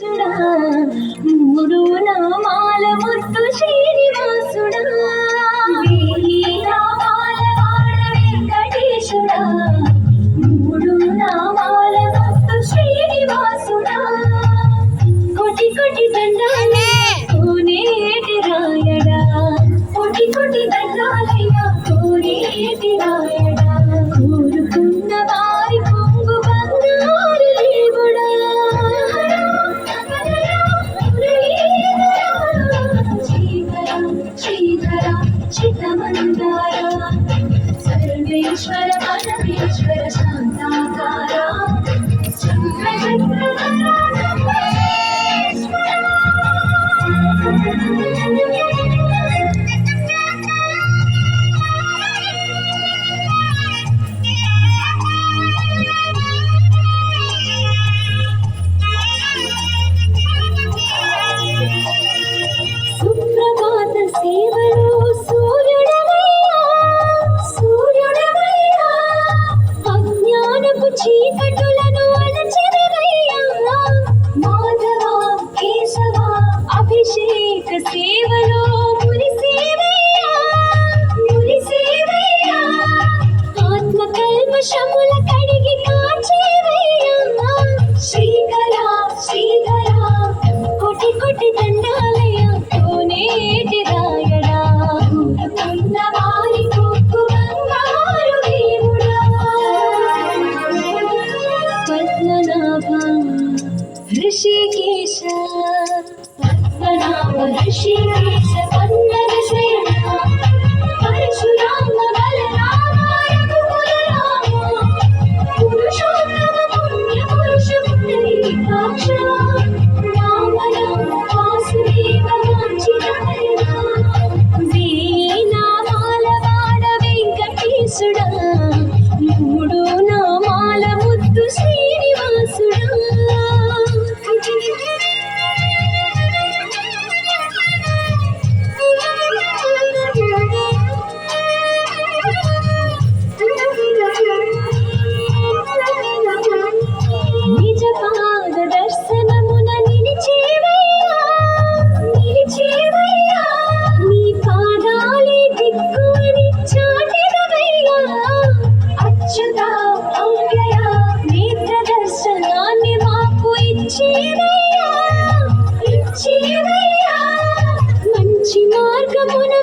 వెంకటేశుడా మూడు నామాల ముద్దు శ్రీనివాసుడా వేయి నామాల వాడ వెంకటేశుడా మూడు నామాల ముద్దు శ్రీనివాసుడా కోటి కోటి దండాలే కోనేటి రాయడా కోటి కోటి దండాలయ్యా కోనేటి రాయడా కోరుకున్న వారి పొంగు బంగారు దేవుడా శ్రీధర చిత్తమందార సర్వేశ్వర పరమేశ్వర శాంతాకార సుప్రభాత సేవలు సూర్యుడవయ్యా సూర్యుడవయ్యా అజ్ఞానపు చీకటులను అణచెదవయ్యా మాధవ కేశవ అభిషేక సేవలో మురిసేవయ్యా మురిసేవయ్యా ఆత్మ కల్మషముల కడిగి కాచేవయ్యా శ్రీధర శ్రీధర కోటి కోటి దండాలయ్యా కోనేటి రాయడా ఉన్న వారి కొక్కు బంగారు దేవుడా పద్మనాభ ఋషికేశ పద్మనాభ ఋషికేశ పన్నగ శయన పరశురామ బలరామ రఘుకుల రామ పురుషోత్తమ పుణ్య పురుష పుండరీకాక్ష రామ రామ వాసుదేవ వాంఛితాయన వేయి నామాల వాడ వెంకటేశుడా మూడు నామాల ముద్దు శ్రీనివాసుడా నిజ పాద దర్శనమున నిలిచేవయ్యా నిలిచేవయ్యా నీ పాదాలే దిక్కు అని చాటెదవయ్యా అచ్యుత అవ్యయ నేత్ర దర్శనాన్ని మాకు ఇచ్చేవయ్యా ఇచ్చేవయ్యా మంచి మార్గమున